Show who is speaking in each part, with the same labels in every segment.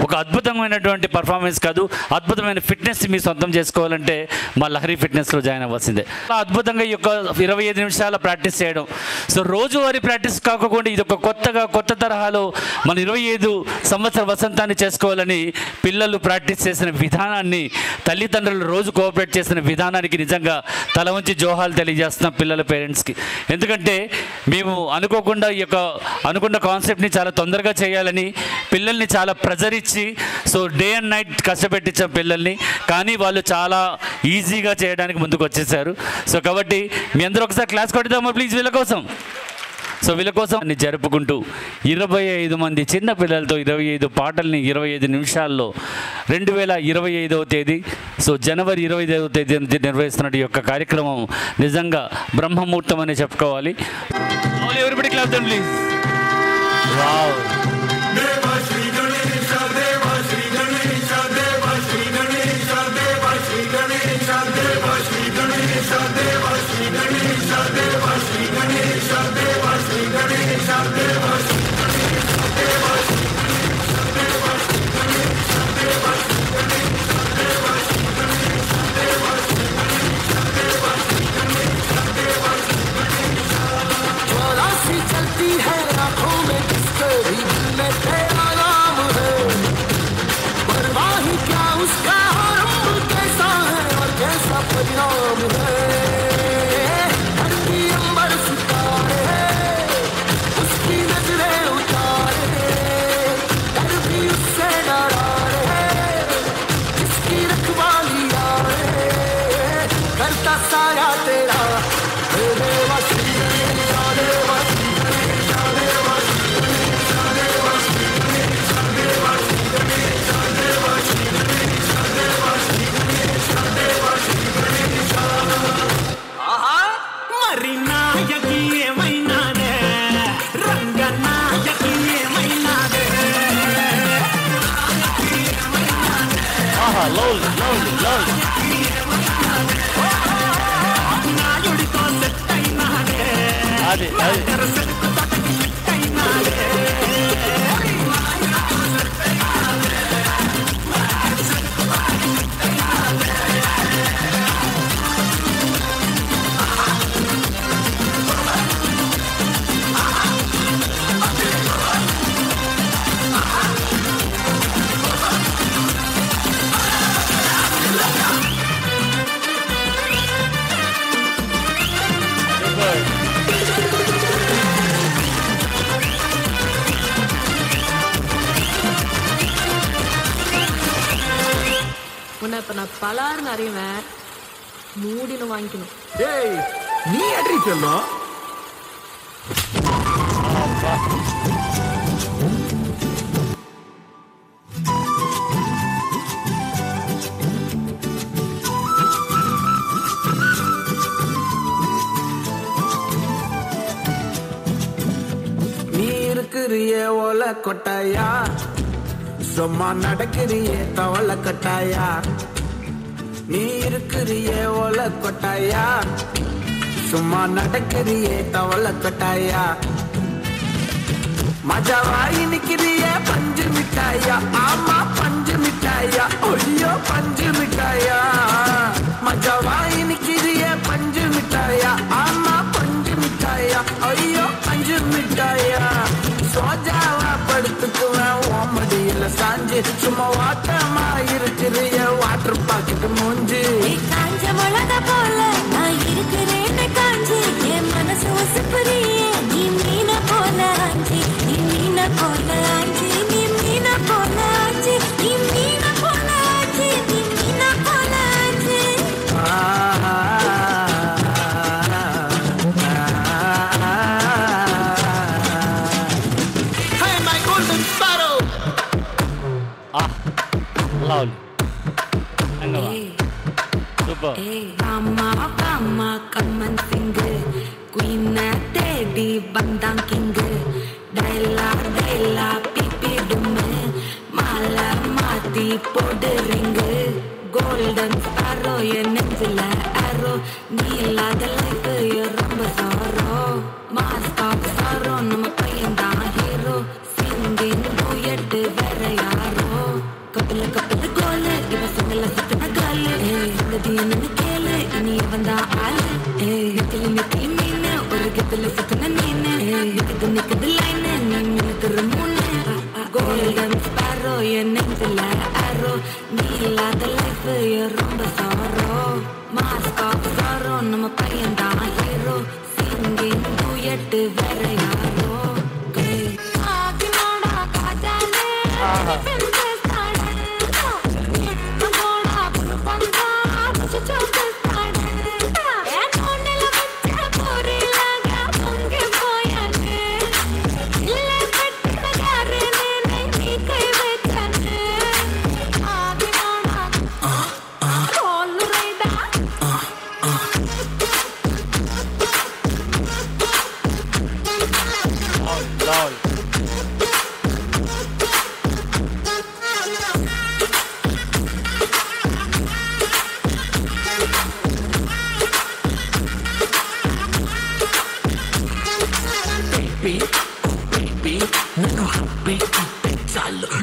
Speaker 1: ఒక అద్భుతమైనటువంటి పర్ఫార్మెన్స్ కాదు, అద్భుతమైన ఫిట్నెస్ మీ సొంతం చేసుకోవాలంటే మా లహరి ఫిట్నెస్లో జాయిన్ అవ్వాల్సిందే. అద్భుతంగా ఈ యొక్క 25 నిమిషాల ప్రాక్టీస్ చేయడం. సో రోజువారీ ప్రాక్టీస్ కాకుండా ఇది ఒక కొత్త తరహాలో మన 25 సంవత్సర వసంతాన్ని చేసుకోవాలని పిల్లలు ప్రాక్టీస్ చేసిన విధానాన్ని, తల్లిదండ్రులు రోజు కోఆపరేట్ చేసిన విధానానికి నిజంగా తల వంచి జోహాలు తెలియజేస్తున్నాం పిల్లల పేరెంట్స్కి. ఎందుకంటే మేము అనుకున్న కాన్సెప్ట్ని చాలా తొందరగా చేయాలని పిల్లల్ని చాలా ప్రెజర్ ఇచ్చి, సో డే అండ్ నైట్ కష్టపెట్టించాం పిల్లల్ని, కానీ వాళ్ళు చాలా ఈజీగా చేయడానికి ముందుకు వచ్చేసారు. సో కాబట్టి మీ అందరూ ఒకసారి క్లాస్ కొట్టిద్దామా ప్లీజ్ వీళ్ళ కోసం. సో వీళ్ళ కోసం జరుపుకుంటూ 25 మంది చిన్న పిల్లలతో 25 పాటల్ని 25 నిమిషాల్లో 2025వ తేదీ, సో జనవరి 25వ తేదీ నిర్వహిస్తున్న ఈ యొక్క కార్యక్రమం నిజంగా బ్రహ్మముహూర్తం అని చెప్పుకోవాలి. Everybody clap them please. Wow.
Speaker 2: இப்ப நான் பலாருன்னு அறிவேன், மூடினு வாங்கிக்கணும்.
Speaker 3: ஏய் நீ அடி சொல்லும். நீ இருக்கிறிய ஓலை கொட்டாயா, சும்மா நடக்கிறிய தவளை கட்டாயா. நீ இருக்கிறிய ஓலை கொட்டாயா, சும்மா நடக்கிறிய தவளை கட்டாயா. மஜாவாயி நிக்கிறிய பஞ்சு மிட்டாயா, ஆமா பஞ்சு மிட்டாயா, ஒய்யோ பஞ்சு மிட்டாயா. மஜாவாயி நிக்கிறிய பஞ்சு மிட்டாயா, ஆமா பஞ்சு மிட்டாயா, ஐயோ பஞ்சு மிட்டாயா. சோஜாவா படுத்துக்குவேன் ஓமடியில சாஞ்சு, சும்மா வாட்டமா இருக்கிறிய வாட்டர் பாக்கெட் மூஞ்சு.
Speaker 4: காஞ்ச மிளக போல நான் இருக்கிறேன்னு காஞ்சி, என் மனசு உசுப்புறியே நீ மீன போல ஆஞ்சி, நீ மீன போல ஆஞ்சி, நீ மீன போல ஆஞ்சி, நீ மீன போல ஆஞ்சி, நீ மீன போல ஆஞ்சி.
Speaker 3: Hey my golden sparrow.
Speaker 1: Lovely. Super.
Speaker 4: Mama, mama, come and sing. Queen Teddy, Bandang King. Della, Della, Pipi Dume. Mala, Mati, Podering. Golden sparrow, your nenzilla arrow. Neela, the life, your rumba sorrow. Mask of sorrow, no payan da hero. Singing, duet, vera yaro. கப்பல கப்பல கோலு இவ சொங்கல சுத்தின காலு சங்கதி என்னன்னு கேளு இனி வந்தா ஆளு நெத்திலி நெத்திலி மீனு ஒரு கெத்துல சுத்தின நீனு நிக்குது நிக்குது லைனு நீ மினுக்குற மூணு கோல்டன் ஸ்பாரோ என் நெஞ்சில ஆரோ நீ இல்லாத லைஃப் ரொம்ப சாரோ மாஸ்க் ஆஃப் சாரோ நம்ம பையன் தான் ஹீரோ சிங்கிங் டூயட் வேற யாரோ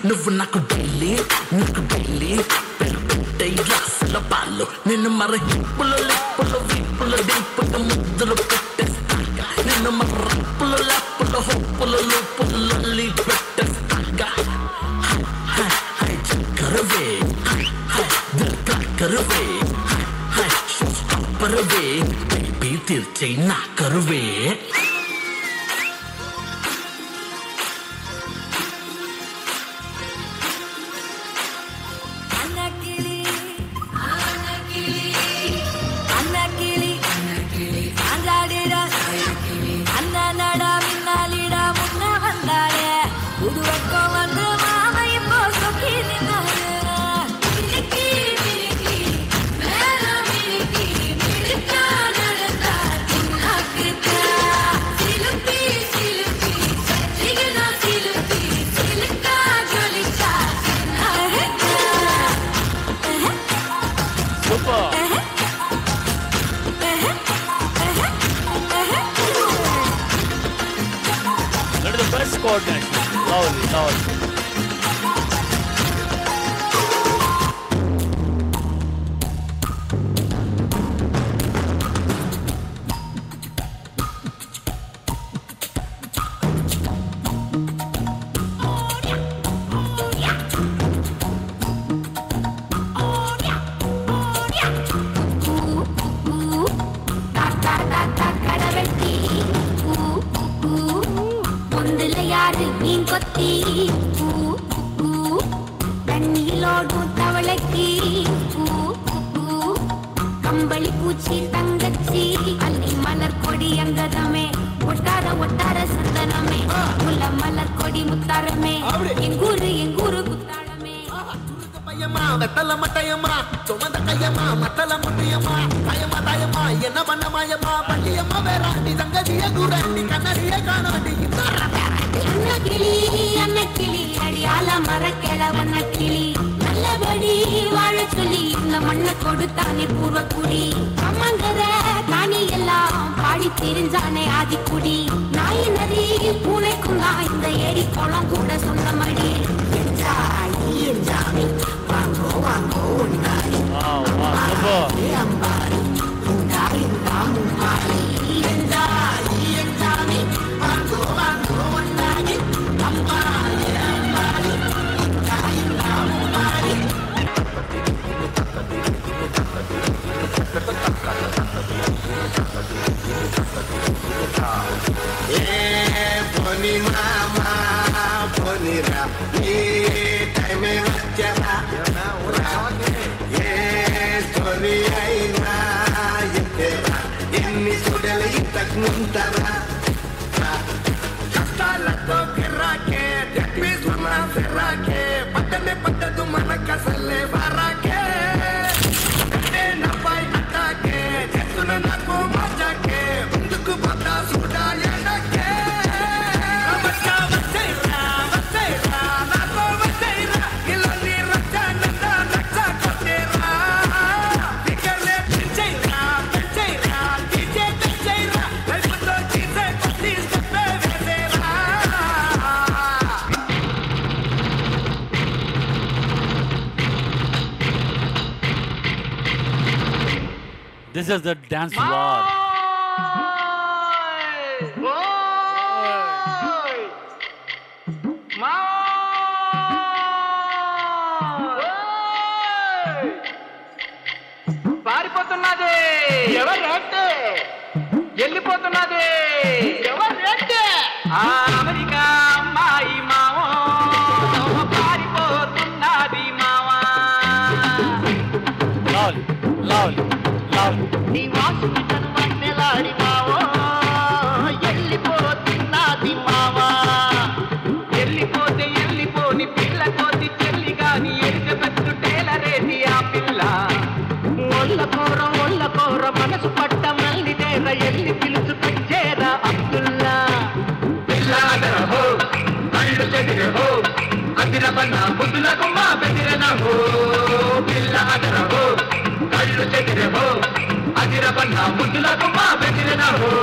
Speaker 3: నువ్వు నాకు డైలీ పెట్టే గ్లాసుల పాలు నిన్ను మరి హిప్పులు లిప్పులు విప్పులు డింపులు ముద్దులు పెట్టేస్తాగా నిన్ను మరి రప్పులు లప్పులు హొప్పులు లూపులు లొల్లి పెట్టేస్తాగా హై చక్కరవే హై కరువే హై స్టాపరవే బేబీ తీర్చే నా కరువే கம்பளி பூச்சி தங்கச்சி அள்ளி மலர் கொடி அங்கதமே ஒட்டார ஒட்டார சந்தனமே முல்ல மலர் கொடி முத்தாரமே எங்கூரு குத்தாளமே பையம்மா வெத்தல மட்டையம்மா சுமந்த கையம்மா மத்தல முட்டியம்மா தாயம்மா தாயம்மா என்ன பண்ண மாயம்மா பள்ளியம்மா வேறாண்டி தங்கதிய கூறாண்டி கண்ணடிய காணாண்டி அன்னக்கிளி அடியால மரக்கிழவண்ண கிளி நல்லபடி வாழ சொல்லி இந்த மண்ணை கொடுத்தானே பூர்வக்குடி அம்மங்கர காணி எல்லாம் பாடி தெரிஞ்சானே ஆதிக்குடி நாய் நதி பூனைக்கும் தான் இந்த ஏரி குளம் கூட சொந்தமடி வாங்கோ வாங்கோ உண்டாரி அம்பாரி உண்டாரி மும்மாரி வாங்கோ வாங்கோ உண்டாரி அம்பாரி அம்பாரி உண்டாரி மும்மாரி பொனி மாமா பொனிரா நீ டைமே வச்சரா ஏ ஸ்டோரி ஐனா இத்தரா இன்னி சுடலை தக்முந்தரா கஷ்டாலతో గిరాకే జప్పి సున్నా ఫెరాకే పట్టనే పట్టదు మన కసలే వారాకే అంటే నపై అటాకే చేస్తున్న నాకు మజాకే ముందుకు పట్టా SUDA ఎడకే
Speaker 1: This is the dance war.
Speaker 5: పారిపోతున్నది ఎవరంటే వెళ్ళిపోతున్నది ఎవరంటే అమెరికా అమ్మాయి మావో పారిపోతున్నది మావా నీ వాసుకి కనుమన్నెలాడి మావో వెళ్ళిపోతున్నది మావా వెళ్ళిపోతే వెళ్ళిపోని పిల్ల కోతి చెల్లి గాని ఎలిజబెత్ టేలరేది ఆ పిల్ల ఒళ్ళకోర మనసు పట్ట మల్లిదేర ఎల్లి పిలుచుకొచ్చేరా అబ్దుల్లా పిల్లాదరహో కళ్ళు చెదిరహో అదిరబన్న ముద్దులకు మా బెదిరనహో పిల్లాదరహో కళ్ళు చెదిరహో అదిరబన్న ముద్దులకు మా బెదిరనహో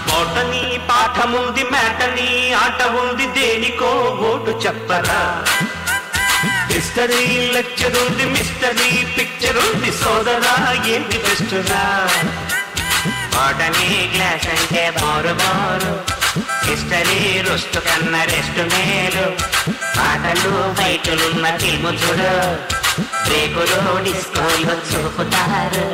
Speaker 6: బోటనీ పాఠముంది మేటనీ ఆట ఉంది దేనికో ఓటు చెప్పరా హిస్టరీ లెక్చర్ ఉంది మిస్టరీ పిక్చర్ ఉంది సోదరా ఏంటి బెస్టురా బోటనీ క్లాస్ అంటే బోరు బోరు హిస్టరీ రుస్తు కన్నా రెస్ట్ మేలు పాటలు బయటలున్న ఫిల్ము చూడు బ్రేకులు డిస్కోలు చూపుతారు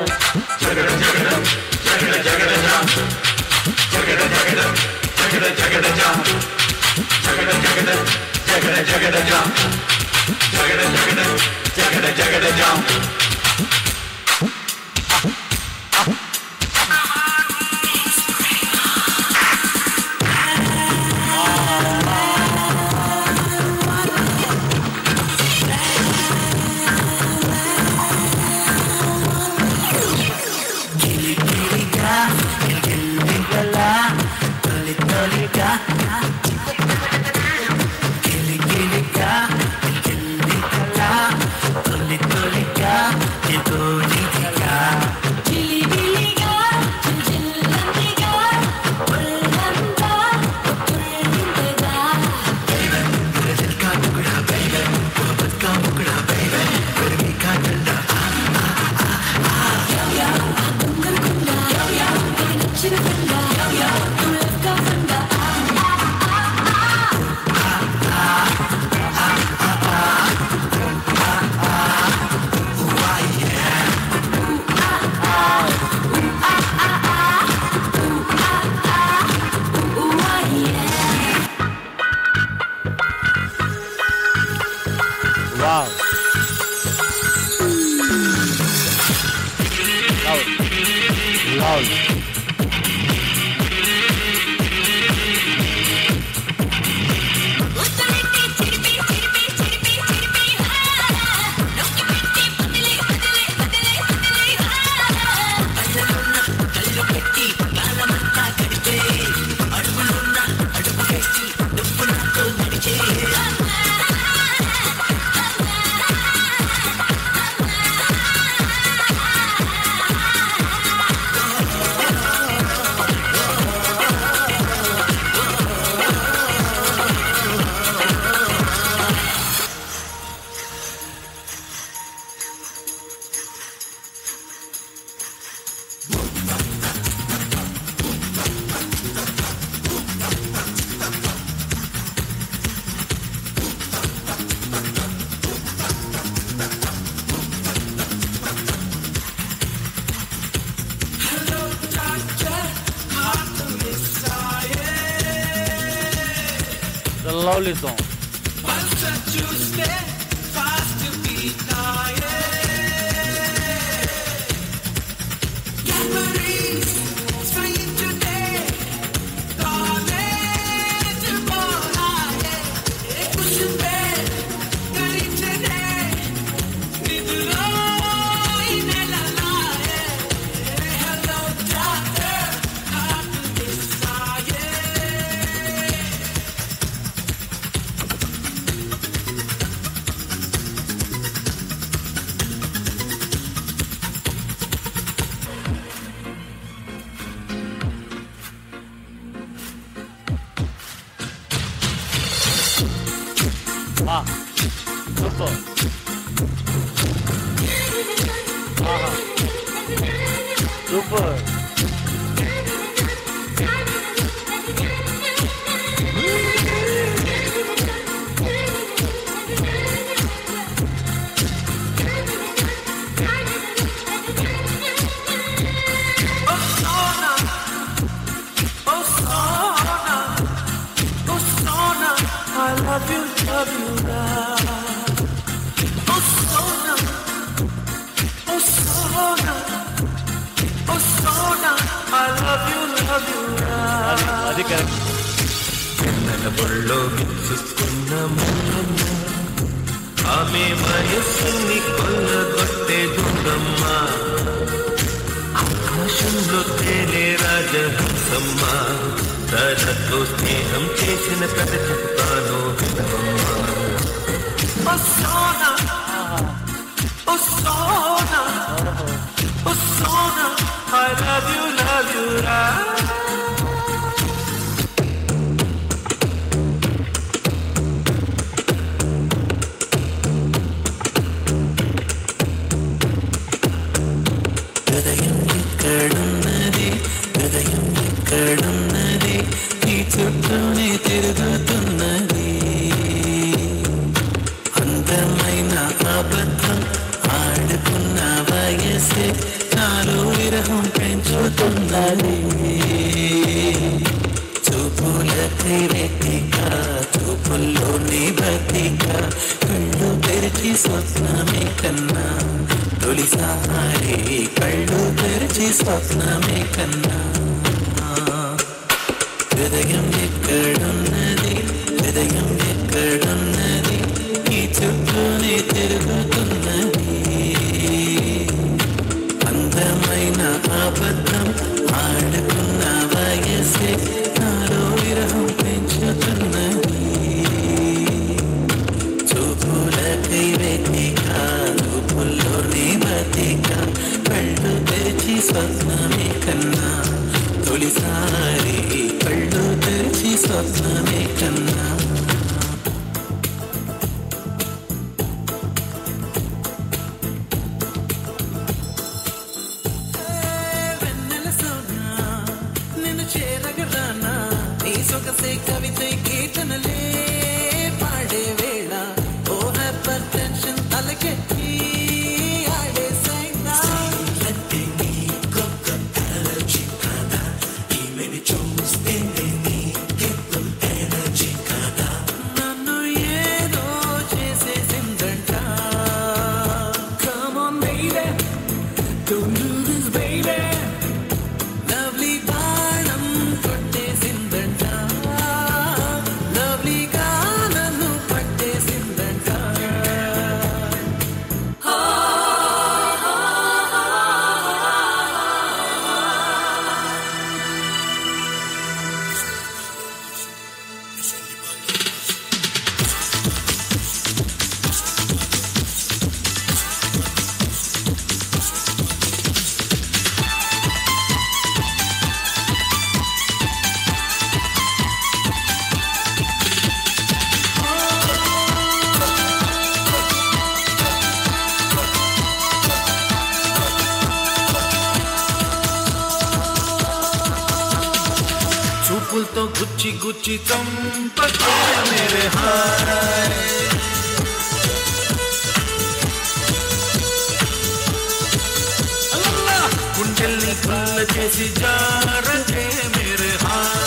Speaker 1: The lovely song.
Speaker 4: Push it back.
Speaker 1: Super. Super. అది కరెక్ట్.
Speaker 7: బళ్ళో గిచ్చుకున్న మల్లమ్మ ఆమె వయస్సుని కొల్లగొట్టే దుర్గమ్మ ఆకాశంలో తేలే రాజహంసమ్మ తనతో స్నేహం చేసిన కథ చెప్తాను వినవమ్మ. I love you, love you, హృదయం ఎక్కడున్నది, హృదయం ఎక్కడున్నది, ఈ చుట్టూనే తిరుగుతున్నది. అందమైన అబద్ధం ఆడుకున్న వయసే నాలో విరహం పెంచుతున్నది. చూపులకై వెతిక, చూపుల్లోని బతిక, కళ్ళు తెరిచి స్వప్నమే కన్నా తొలిసారి కళ్ళు తెరిచి స్వప్నమే కన్నా. హృదయం ఎక్కడున్నది, హృదయం ఎక్కడున్నది, ఈ చుట్టూనే తిరుగుతున్నది. అందమైన అబద్ధం ఆడుకున్న వయసే నాలో విరహం పెంచుతున్నది. చూపులకై వెతిక, చూపుల్లోని బతిక, కళ్ళు తెరిచి స్వప్నమే కన్నా తొలిసారి కళ్ళు తెరిచి స్వప్నమే కన్నా. సొగసే కవిత కీర్తనలే పాడే వేళ ఓ హైపర్ టెన్షన్ తలకెత్తి ఆడే సైనా నన్ను ఏదో చేసేసిందంట. Come on baby, don't do this baby. Lovely బాణం కొట్టేసిందంట, లవ్లీగా నన్ను పట్టేసిందంట. చూపులతో గుచ్చి గుచ్చి చంపకే మేరే హాయ్, గుండెల్ని కళ్ళ చేసి జారకే మేరే హాయ్.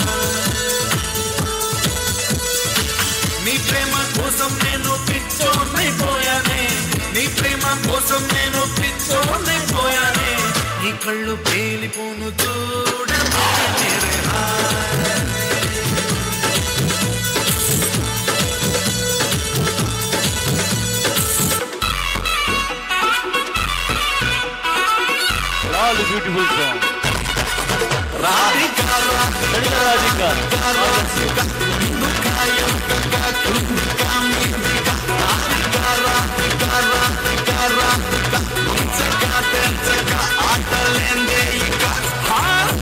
Speaker 7: నీ ప్రేమ కోసం నేను పిచ్చోనైపోయానే, నీ ప్రేమ కోసం నేను పిచ్చోనైపోయానే. నీ కళ్ళు పేలిపోను చూడకే మేరే hi.
Speaker 1: All the beautiful song. Radhika, Radhika,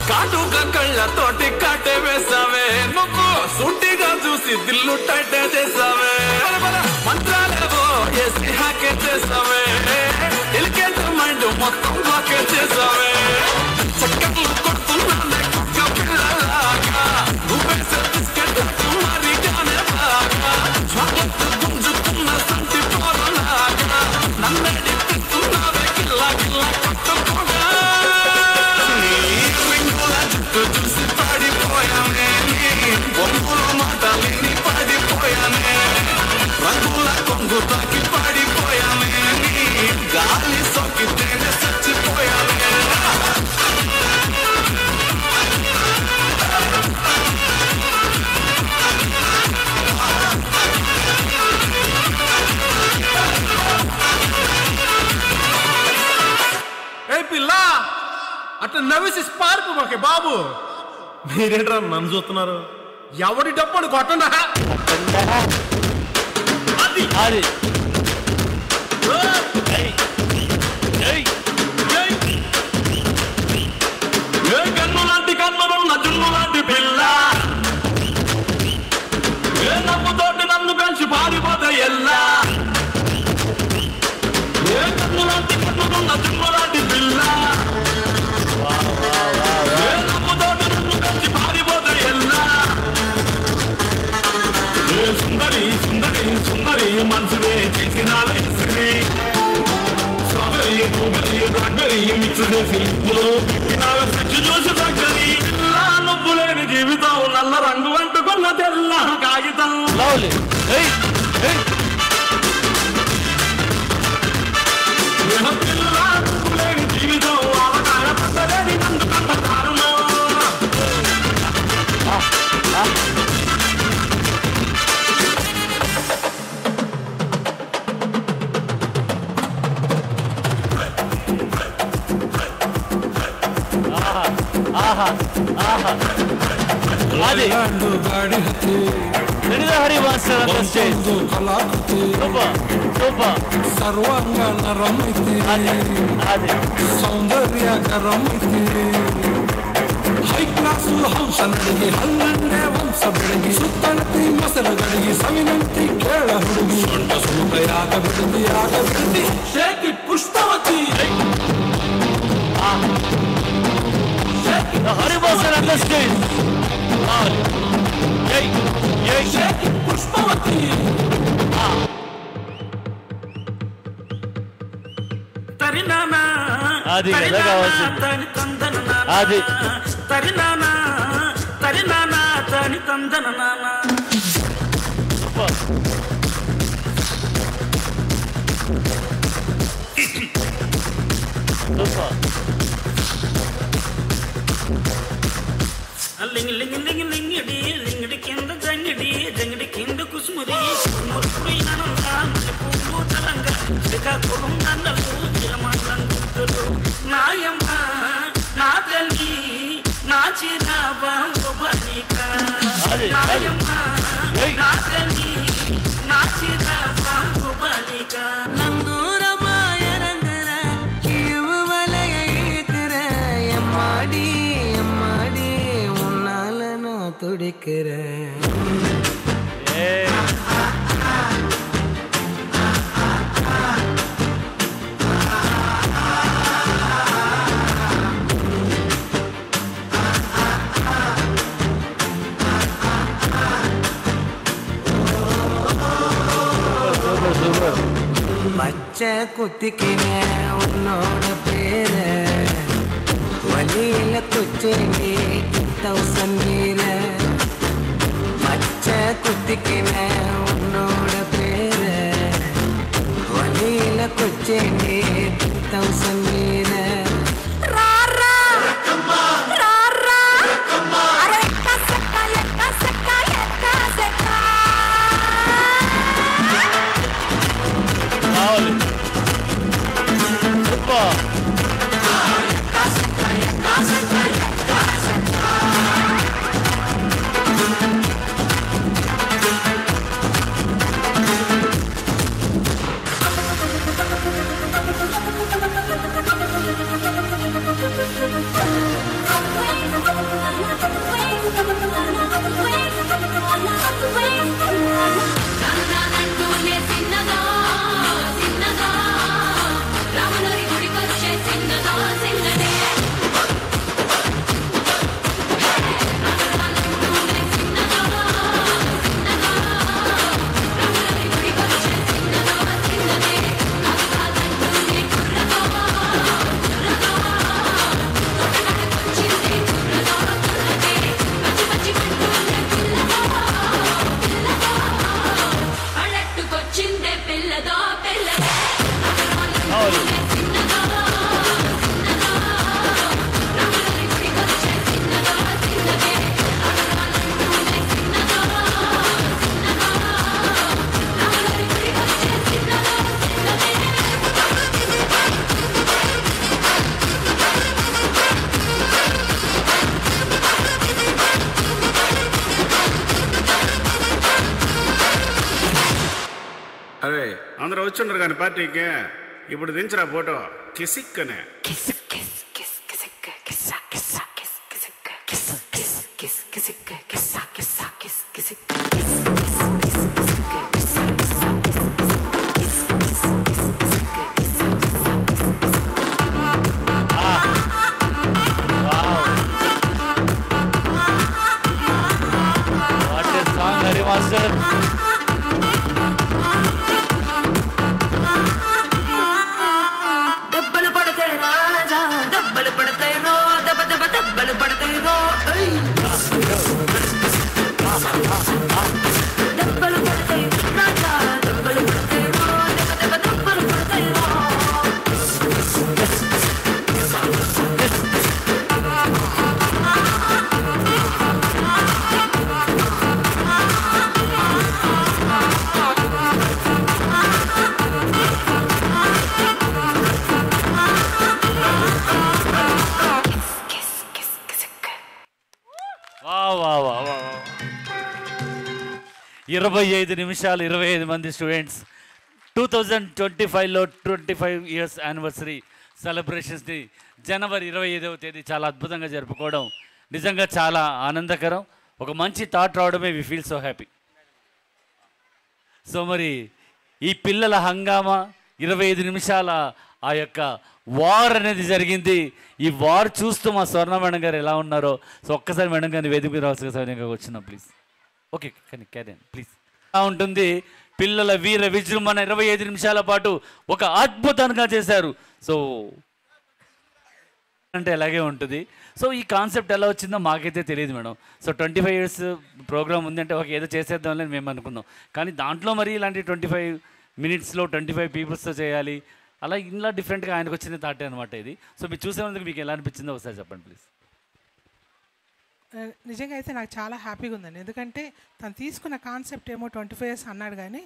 Speaker 1: కాటుక కళ్ళతోటి కాటే వేసావే, నువ్వు సూటిగా చూసి దిల్లు టైటే చేసావే.
Speaker 7: ఓకే బాబు మీరేంట్రా నన్ను చూస్తున్నారు ఎవరి డబ్బులు కొట్టండా అది
Speaker 1: అది
Speaker 7: కన్ను లాంటి కన్నులున్న జున్ను లాంటి పిల్ల ఏ నవ్వుతోటి నన్ను కలిసి పారిపోతే ఎల్లా ఏ కన్ను లాంటి కన్నులున్న జున్ను లాంటి పిల్ల ఏ నవ్వుతోటి నన్ను కలిసి పారిపోతే ఎల్లా ఏ సుందరి సుందరి సుందరి మనసునే చేసినాలే శ్రీ నువ్వులేని జీవితం నల్ల రంగు అంటుకున్న తెల్ల కాగితం పిల్ల నువ్వులేని జీవితం ఆవకాయ పట్టలేని నందు కంట కారణం
Speaker 1: అది హరి మాస్టర్
Speaker 8: ಸರ್ವಾಂಗ ನರಮೈತಿ ಸೌಂದರ್ಯಕರಮೈತಿ ಹೈ ಕ್ಲಾಸು ಹಂಸ ನಡಿಗೆ ಹಲ್ಲಂಡೆ ವಂಶ ಬೆಳಗಿ ಸುತ್ತಳತಿ ಮೊಸರು ಗಡಿಗೆ ಸವಿನಂತಿ ಕೇಳ ಹುಡುಗಿ ಸೊಂಟ ಸುಲಭ ಯಾಗ ಬಿಡದಿ ಶೇಕಿ ಪುಷ್ಪವತಿ
Speaker 1: ಹರಿ ಮಾಸ್ಟರ್ ಅಂಡರ್ಸ್ಟ್ಯಾಂಡ್
Speaker 8: ಶೇಕಿ ಪುಷ್ಪವತಿ
Speaker 1: అది ఎలా కావాల్సి అది
Speaker 9: లింగిడి కింద జంగిడి కింద కుసుమురి శ్రీకాకుళం దండలు చిరమండలు నాయమ్మ నా తల్లి నా చిరాబాలిక నాయమ్మ నా తల్లి నా చిరాబాలిక
Speaker 4: நந்தூரமாய ரங்கர இவவலைய ஏத்துற எம்மாடி எம்மாடி உன்னால நான் துடிக்கிறேன் பச்சை குத்திக்கின உன்னோட பேர வழியில குச்சேண்டி 1000 வீர பச்சை குத்திக்கின உன்னோட பேர வழியில குச்சேண்டி 1000 வீர
Speaker 10: వచ్చిండ్రు కానీ పార్టీకి ఇప్పుడు దించరా ఫోటో కిసిక్ అనే
Speaker 4: దెబ్బలు పడతాయి రాజా దెబ్బలు పడతాయి రో దెబ్బ దెబ్బ దెబ్బలు పడతాయి రో దెబ్బలు పడతాయి రాజా దెబ్బలు పడతాయి రో దెబ్బ దెబ్బ దెబ్బలు పడతాయి రో
Speaker 1: వా 25 నిమిషాలు 25 మంది స్టూడెంట్స్ 2025లో 25 ఇయర్స్ యానివర్సరీ సెలబ్రేషన్స్ని జనవరి 25వ తేదీ చాలా అద్భుతంగా జరుపుకోవడం నిజంగా చాలా ఆనందకరం. ఒక మంచి థాట్ రావడమే we feel so happy. So మరి ఈ పిల్లల హంగామా 25 నిమిషాల ఆ యొక్క వార్ అనేది జరిగింది. ఈ వార్ చూస్తూ మా స్వర్ణ మేడం గారు ఎలా ఉన్నారో సో ఒక్కసారి మేడం గారిని వేదిక రావాల్సిన సౌకర్యంగా వచ్చినా ప్లీజ్. ఓకే కానీ క్యారియన్ ప్లీజ్. ఎలా ఉంటుంది పిల్లల వీర విజృంభణ 25 నిమిషాల పాటు ఒక అద్భుతంగా చేశారు. సో అంటే అలాగే ఉంటుంది. సో ఈ కాన్సెప్ట్ ఎలా వచ్చిందో మాకైతే తెలియదు మేడం. సో 25 ఇయర్స్ ప్రోగ్రామ్ ఉందంటే ఒక ఏదో చేసేద్దామని మేము అనుకున్నాం. కానీ దాంట్లో మరి ఇలాంటి 25 మినిట్స్లో 25 పీపుల్స్తో చేయాలి అలా ఇలా డిఫరెంట్గా ఆయనకు వచ్చిన థాటే అనమాట ఇది. సో మీరు చూసేందుకు మీకు ఎలా అనిపించిందో ఒకసారి చెప్పండి ప్లీజ్.
Speaker 11: నిజంగా అయితే నాకు చాలా హ్యాపీగా ఉందండి. ఎందుకంటే తను తీసుకున్న కాన్సెప్ట్ ఏమో 25 ఇయర్స్ అన్నాడు కానీ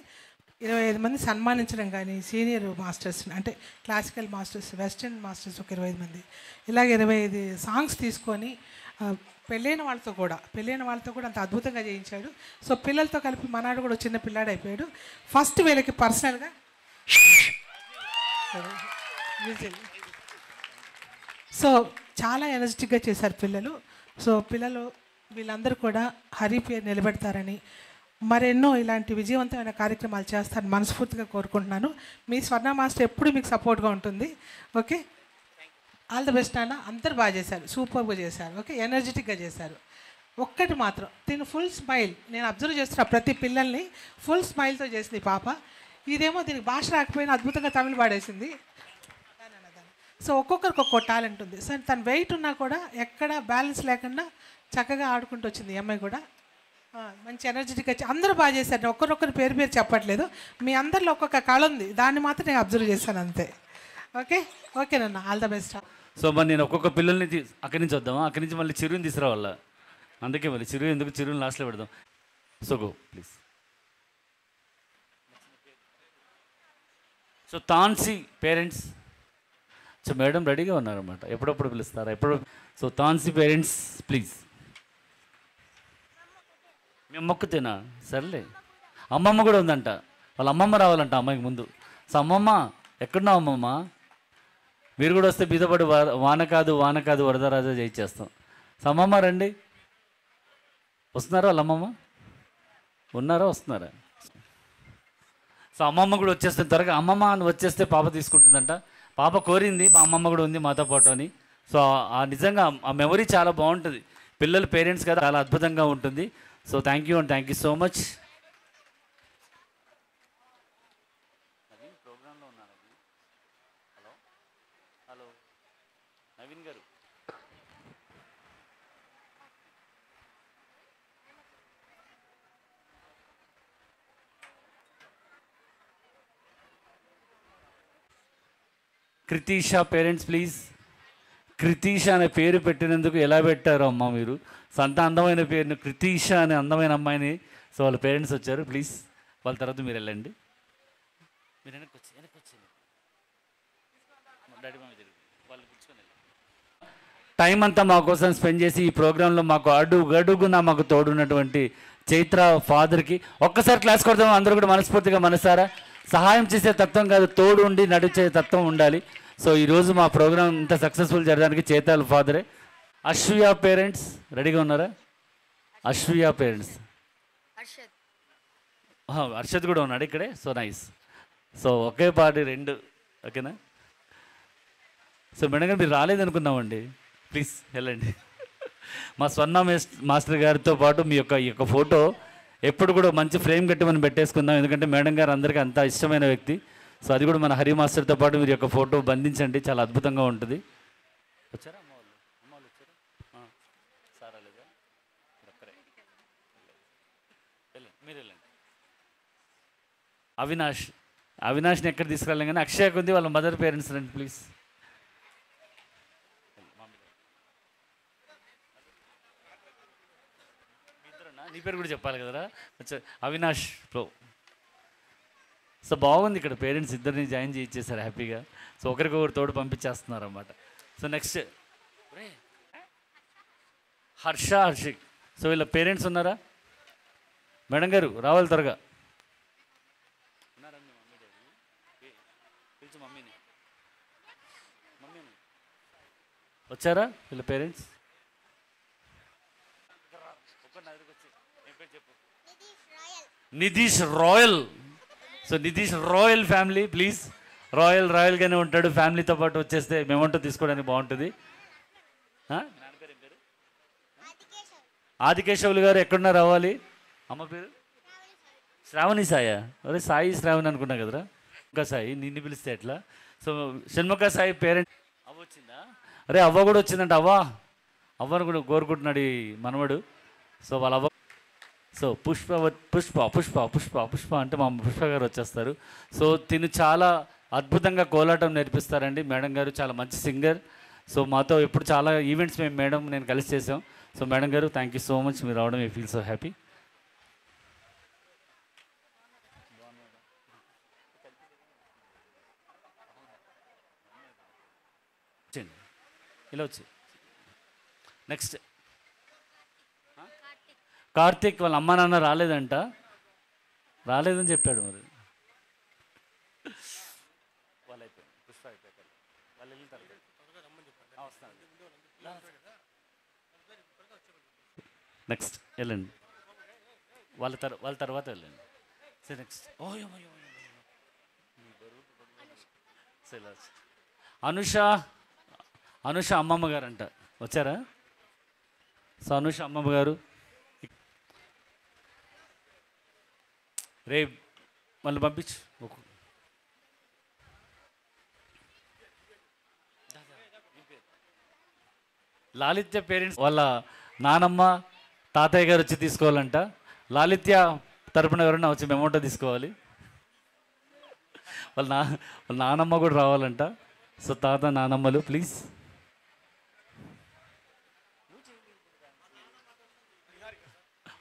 Speaker 11: 25 మంది సన్మానించడం కానీ సీనియర్ మాస్టర్స్ అంటే క్లాసికల్ మాస్టర్స్ వెస్టర్న్ మాస్టర్స్ ఒక 25 మంది ఇలాగ 25 సాంగ్స్ తీసుకొని పెళ్ళైన వాళ్ళతో కూడా అంత అద్భుతంగా చేయించాడు. సో పిల్లలతో కలిపి మనాడు కూడా చిన్న పిల్లాడు అయిపోయాడు. ఫస్ట్ వీళ్ళకి పర్సనల్గా సో చాలా ఎనర్జెటిక్గా చేశారు పిల్లలు. సో పిల్లలు వీళ్ళందరూ కూడా హరి పేరు నిలబెడతారని మరెన్నో ఇలాంటి విజయవంతమైన కార్యక్రమాలు చేస్తారని మనస్ఫూర్తిగా కోరుకుంటున్నాను. మీ స్వర్ణ మాస్టర్ ఎప్పుడు మీకు సపోర్ట్గా ఉంటుంది. ఓకే ఆల్ ద బెస్ట్ నాన్న. అందరు బాగా చేశారు, సూపర్గా చేశారు. ఓకే ఎనర్జెటిక్గా చేశారు. ఒక్కటి మాత్రం తిను ఫుల్ స్మైల్ నేను అబ్జర్వ్ చేస్తున్నా ప్రతి పిల్లల్ని ఫుల్ స్మైల్తో చేసింది పాప. ఇదేమో దీనికి భాష రాకపోయినా అద్భుతంగా తమిళ పాడేసింది. సో ఒక్కొక్కరికి ఒక్కో టాలెంట్ ఉంది. సో తను వెయిట్ ఉన్నా కూడా ఎక్కడ బ్యాలెన్స్ లేకుండా చక్కగా ఆడుకుంటూ వచ్చింది ఈ అమ్మాయి కూడా. మంచి ఎనర్జెటిక్గా అందరూ బాగా చేశారు. ఒక్కరొక్కరి పేరు చెప్పట్లేదు. మీ అందరిలో ఒక్కొక్క కళ ఉంది, దాన్ని మాత్రం నేను అబ్జర్వ్ చేశాను అంతే. ఓకే ఓకేనన్నా ఆల్ ద బెస్ట్.
Speaker 1: సో మరి నేను ఒక్కొక్క పిల్లల్ని అక్కడి నుంచి వద్దామా, అక్కడి నుంచి మళ్ళీ చిరుని తీసుకురావాలా, అందుకే మళ్ళీ చిరు ఎందుకు చిరుని లాస్ట్లో పెడదాం. So go please. So Thansi parents so madam రెడీగా ఉన్నారన్నమాట, ఎప్పుడప్పుడు పిలుస్తారా ఎప్పుడు. So Thansi parents please. మేము మొక్కుతేనా సర్లే. అమ్మమ్మ కూడా ఉందంట, వాళ్ళ అమ్మమ్మ రావాలంట అమ్మాయికి ముందు. సో అమ్మమ్మ ఎక్కడున్నావు అమ్మమ్మ, మీరు కూడా వస్తే బీదపడి వాన కాదు వరదరాజా చేయించేస్తాం. సో అమ్మమ్మ రండి. వస్తున్నారా వాళ్ళ అమ్మమ్మ, ఉన్నారా వస్తున్నారా? సో అమ్మమ్మ కూడా వచ్చేస్తుంది త్వరగా. అమ్మమ్మ అని వచ్చేస్తే పాప తీసుకుంటుందంట. పాప కోరింది మా అమ్మమ్మ కూడా ఉంది మాతో పాటు అని. సో ఆ నిజంగా ఆ మెమరీ చాలా బాగుంటుంది. పిల్లలు పేరెంట్స్ కదా చాలా అద్భుతంగా ఉంటుంది. So thank you and thank you so much. ప్రోగ్రాంలో ఉన్నాను. హలో హలో నవీన్ గారు. కృతీషా పేరెంట్స్ ప్లీజ్. కృతీష అనే పేరు పెట్టినందుకు ఎలా పెట్టారు అమ్మ మీరు? అంత అందమైన పేరుని కృతీష అనే అందమైన అమ్మాయిని. సో వాళ్ళ పేరెంట్స్ వచ్చారు ప్లీజ్. వాళ్ళ తర్వాత మీరు వెళ్ళండి. మీరు వెనక్కి వచ్చి డాడీ మమ్మీ తిరిగి వాళ్ళు కూర్చొని టైం అంతా మా కోసం స్పెండ్ చేసి ఈ ప్రోగ్రాంలో మాకు అడుగున మాకు తోడున్నటువంటి చైత్ర ఫాదర్కి ఒక్కసారి క్లాస్ కొడదాం అందరూ కూడా మనస్ఫూర్తిగా మనసారా. సహాయం చేసే తత్వం కాదు, తోడు ఉండి నడిచే తత్వం ఉండాలి. సో ఈరోజు మా ప్రోగ్రామ్ ఇంత సక్సెస్ఫుల్ జరగడానికి చేతాల ఫాదరే. అశ్వియా పేరెంట్స్ రెడీగా ఉన్నారా? అశ్వియా పేరెంట్స్, హర్షద్ కూడా ఉన్నాడు ఇక్కడే. So nice. సో ఒకే పార్టీ రెండు, ఓకేనా? సో మేడం గారు మీరు రాలేదనుకున్నామండి, ప్లీజ్ వెళ్ళండి. మా స్వర్ణ మాస్టర్ గారితో పాటు మీ యొక్క ఫోటో ఎప్పుడు కూడా మంచి ఫ్రేమ్ కట్టి మనం పెట్టేసుకుందాం, ఎందుకంటే మేడం గారు అందరికీ అంత ఇష్టమైన వ్యక్తి. సో అది కూడా మన హరి మాస్టర్తో పాటు మీరు యొక్క ఫోటో బంధించండి, చాలా అద్భుతంగా ఉంటుంది. వచ్చారా అమ్మ వాళ్ళు? అమ్మ వాళ్ళు వచ్చారా? సార్ రాలేదా? ఒక్కరే వెళ్ళండి, మీరు వెళ్ళండి. అవినాష్ని ఎక్కడ తీసుకెళ్ళాం కానీ అక్షయకు ఉంది, వాళ్ళ మదర్ పేరెంట్స్ రండి ప్లీజ్. నీ పేరు కూడా చెప్పాలి కదరా. అవినాష్ ప్రో. సో బాగుంది, ఇక్కడ పేరెంట్స్ ఇద్దరిని జాయిన్ చేయించేసారు హ్యాపీగా. సో ఒకరికొకరు తోడు పంపించేస్తున్నారు అన్నమాట. So next Harshik. సో వీళ్ళ పేరెంట్స్ ఉన్నారా? మేడం గారు రావాలి త్వరగా. వచ్చారా వీళ్ళ parents? Nitish Royal. So Nitish Royal family please. రాయల్గానే ఉంటాడు, ఫ్యామిలీతో పాటు వచ్చేస్తే మేమంటూ తీసుకోవడానికి బాగుంటుంది. ఆదికేశవులు గారు ఎక్కడున్నా రావాలి. అమ్మ పేరు శ్రావణి సాయా? అరే సాయి శ్రావణి అనుకున్నా కదరా. ఇంకా సాయి నిన్ను పిలిస్తే ఎట్లా? సో షణ్ముఖ సాయి పేరెంట్ అవ్వ వచ్చిందా? అరే అవ్వ కూడా వచ్చిందంట. అవ్వను కూడా కోరుకుంటున్నాడు ఈ మనవడు. సో వాళ్ళ అవ్వ. సో పుష్ప అంటే మా పుష్ప గారు వచ్చేస్తారు. సో తిను చాలా అద్భుతంగా కోలాటం నేర్పిస్తారండి మేడం గారు, చాలా మంచి సింగర్. సో మాతో ఎప్పుడు చాలా ఈవెంట్స్ మేము మేడం నేను కలిసి చేసాం. సో మేడం గారు థ్యాంక్ యూ సో మచ్, మీరు రావడం ఐ ఫీల్ సో హ్యాపీ. ఇలా వచ్చి నెక్స్ట్ కార్తీక్ వాళ్ళ అమ్మ నాన్న రాలేదంట, రాలేదని చెప్పాడు. మరి వాళ్ళు అయిపోయింది, పుష్ప అయిపోయారు, వాళ్ళు వెళ్ళిన తర్వాత నెక్స్ట్ వెళ్ళండి, వాళ్ళ తర్వాత వెళ్ళండి. సరే నెక్స్ట్ అనుష అమ్మమ్మ గారు అంట, వచ్చారా? సో అనుష అమ్మమ్మ గారు రే మళ్ళీ పంపించు. లాలిత్య పేరెంట్స్ వాళ్ళ నానమ్మ తాతయ్య గారు వచ్చి తీసుకోవాలంట. లాలిత్య తరపున ఎవరైనా వచ్చి మెమోటో తీసుకోవాలి. వాళ్ళ నానమ్మ కూడా రావాలంట. సో తాత నానమ్మలు ప్లీజ్.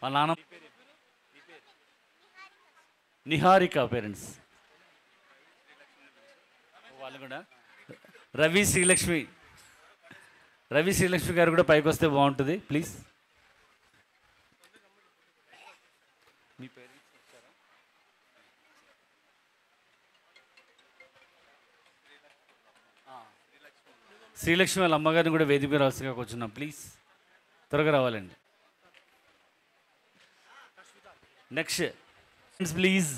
Speaker 1: వాళ్ళ నానమ్మ నిహారిక పేరెంట్స్ వాళ్ళు కూడా. రవి శ్రీలక్ష్మి గారు కూడా పైకి వస్తే బాగుంటుంది ప్లీజ్. మీ పేరెంట్స్ వచ్చారా? శ్రీలక్ష్మి వాళ్ళ అమ్మగారిని కూడా వేదిక మీద రావాల్సిగా కూర్చున్నాం ప్లీజ్, త్వరగా రావాలండి. Next please.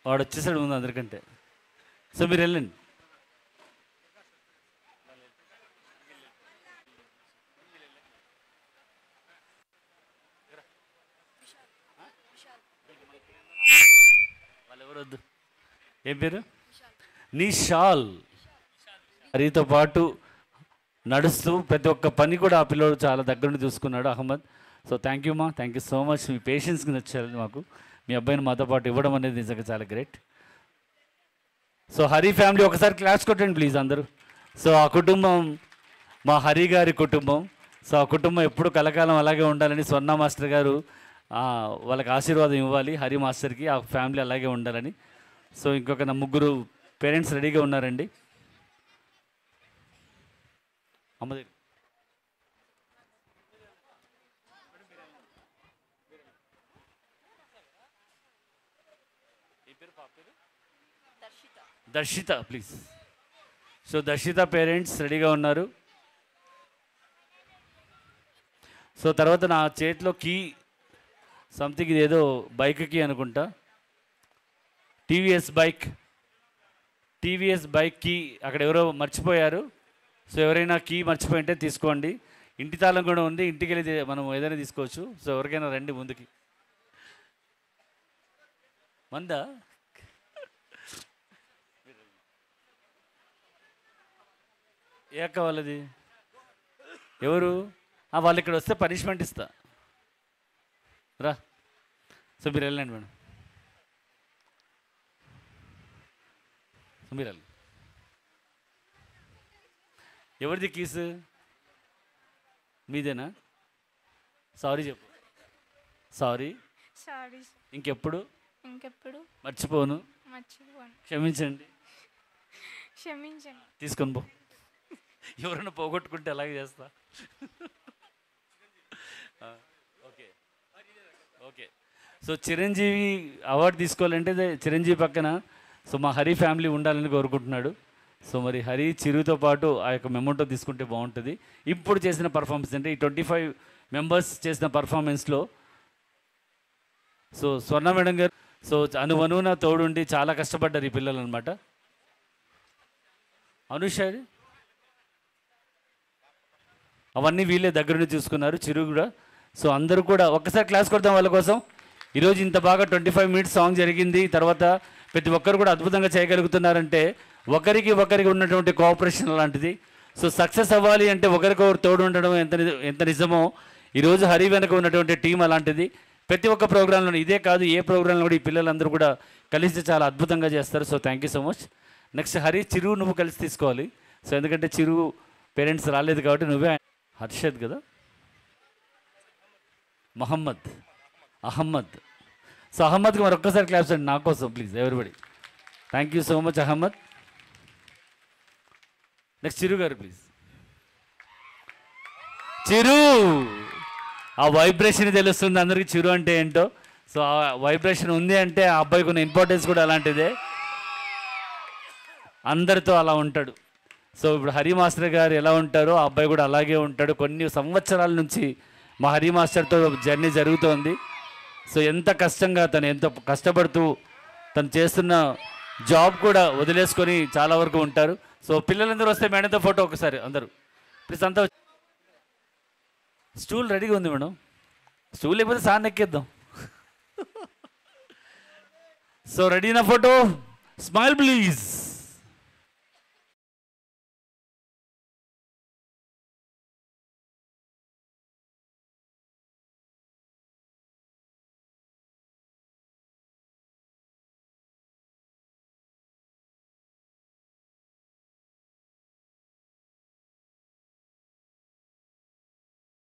Speaker 1: వాడు వచ్చేసాడు ముందు అందరికంటే. సో మీరు వెళ్ళండి. వాళ్ళు ఎవరు వద్దు. ఏం పేరు? నిషాల్. హరితో పాటు నడుస్తూ ప్రతి ఒక్క పని కూడా ఆ పిల్లోడు చాలా దగ్గర నుండి చూసుకున్నాడు అహ్మద్. సో థ్యాంక్ యూ మా, థ్యాంక్ యూ సో మచ్. మీ పేషెన్స్కి నచ్చారు మాకు, మీ అబ్బాయిని మాతో పాటు ఇవ్వడం అనేది నిజంగా చాలా గ్రేట్. సో హరి ఫ్యామిలీ ఒకసారి క్లాస్ కొట్టండి ప్లీజ్ అందరూ. సో ఆ కుటుంబం మా హరి గారి కుటుంబం. సో ఆ కుటుంబం ఎప్పుడు కలకాలం అలాగే ఉండాలని స్వర్ణ మాస్టర్ గారు వాళ్ళకి ఆశీర్వాదం ఇవ్వాలి, హరి మాస్టర్కి, ఆ ఫ్యామిలీ అలాగే ఉండాలని. సో ఇంకొక నా ముగ్గురు పేరెంట్స్ రెడీగా ఉన్నారండి. అమ్మ దగ్గర దర్శిత ప్లీజ్. సో దర్శిత పేరెంట్స్ రెడీగా ఉన్నారు. సో తర్వాత నా చేతిలో కీ సంథింగ్ ఇది ఏదో బైక్కి అనుకుంటా, టీవీఎస్ బైక్ కీ అక్కడ ఎవరో మర్చిపోయారు. సో ఎవరైనా కీ మర్చిపోయింటే తీసుకోండి. ఇంటి తాళం కూడా ఉంది, ఇంటికి వెళ్ళి మనం ఏదైనా తీసుకోవచ్చు. సో ఎవరికైనా రండి ముందుకి. మందా ఏ అక్క వాళ్ళది? ఎవరు? వాళ్ళు ఇక్కడ వస్తే పనిష్మెంట్ ఇస్తా రా. సో మీరు వెళ్ళండి మేడం. సో మీరు వెళ్ళండి. ఎవరిది కీస్? మీదేనా? సారీ చెప్పు. సారీ ఇంకెప్పుడు మర్చిపోను. క్షమించండి. తీసుకొని పో. ఎవరైనా పోగొట్టుకుంటే అలాగే చేస్తా. Okay okay. So Chiranjeevi award తీసుకోవాలంటే చిరంజీవి పక్కన సో మా హరి ఫ్యామిలీ ఉండాలని కోరుకుంటున్నాడు. సో మరి హరి చిరుతో పాటు ఆ యొక్క మెమోటో తీసుకుంటే బాగుంటుంది. ఇప్పుడు చేసిన పర్ఫార్మెన్స్ అంటే ఈ 25 మెంబర్స్ చేసిన పర్ఫార్మెన్స్లో సో స్వర్ణ మేడం గారు సో అనువనువున తోడుండి చాలా కష్టపడ్డారు ఈ పిల్లలు అనమాట. అనుషారి అవన్నీ వీళ్ళే దగ్గర నుండి చూసుకున్నారు, చిరు కూడా. సో అందరూ కూడా ఒక్కసారి క్లాస్ కొడదాం వాళ్ళ కోసం. ఈరోజు ఇంత బాగా 25 మినిట్స్ సాంగ్ జరిగింది. తర్వాత ప్రతి ఒక్కరు కూడా అద్భుతంగా చేయగలుగుతున్నారంటే ఒకరికి ఉన్నటువంటి కోఆపరేషన్ లాంటిది. సో సక్సెస్ అవ్వాలి అంటే ఒకరికొకరు తోడు ఉండడం ఎంత నిజమో ఈరోజు హరి వెనక ఉన్నటువంటి టీం అలాంటిది. ప్రతి ఒక్క ప్రోగ్రాంలో ఇదే కాదు, ఏ ప్రోగ్రాంలో కూడా ఈ పిల్లలందరూ కూడా కలిసి చాలా అద్భుతంగా చేస్తారు. So thank you so much. Next Hari, Chiru నువ్వు కలిసి తీసుకోవాలి. సో ఎందుకంటే చిరు పేరెంట్స్ రాలేదు కాబట్టి నువ్వే. హర్షద్ కదా, అహ్మద్. సో అహ్మద్కి మరొక్కసారి క్లాప్స్ అండి నా కోసం please everybody. Thank you so much Ahmed. Next Chiru garu please. చిరు ఆ వైబ్రేషన్ తెలుస్తుంది అందరికీ చిరు అంటే ఏంటో. సో ఆ వైబ్రేషన్ ఉంది అంటే ఆ అబ్బాయికి ఉన్న ఇంపార్టెన్స్ కూడా అలాంటిదే. అందరితో అలా ఉంటాడు. సో ఇప్పుడు హరి మాస్టర్ గారు ఎలా ఉంటారో ఆ అబ్బాయి కూడా అలాగే ఉంటాడు. కొన్ని సంవత్సరాల నుంచి మా హరి మాస్టర్తో జర్నీ జరుగుతోంది. సో ఎంత కష్టంగా ఎంత కష్టపడుతూ తను చేస్తున్న జాబ్ కూడా వదిలేసుకొని చాలా వరకు ఉంటారు. సో పిల్లలందరూ వస్తే మేడంతో ఫోటో ఒకసారి అందరూ ప్లీజ్. అంతా స్టూల్ రెడీగా ఉంది మేడం. స్టూల్ లేకపోతే సార్ ఎక్కేద్దాం. సో రెడీనా ఫోటో? Smile please.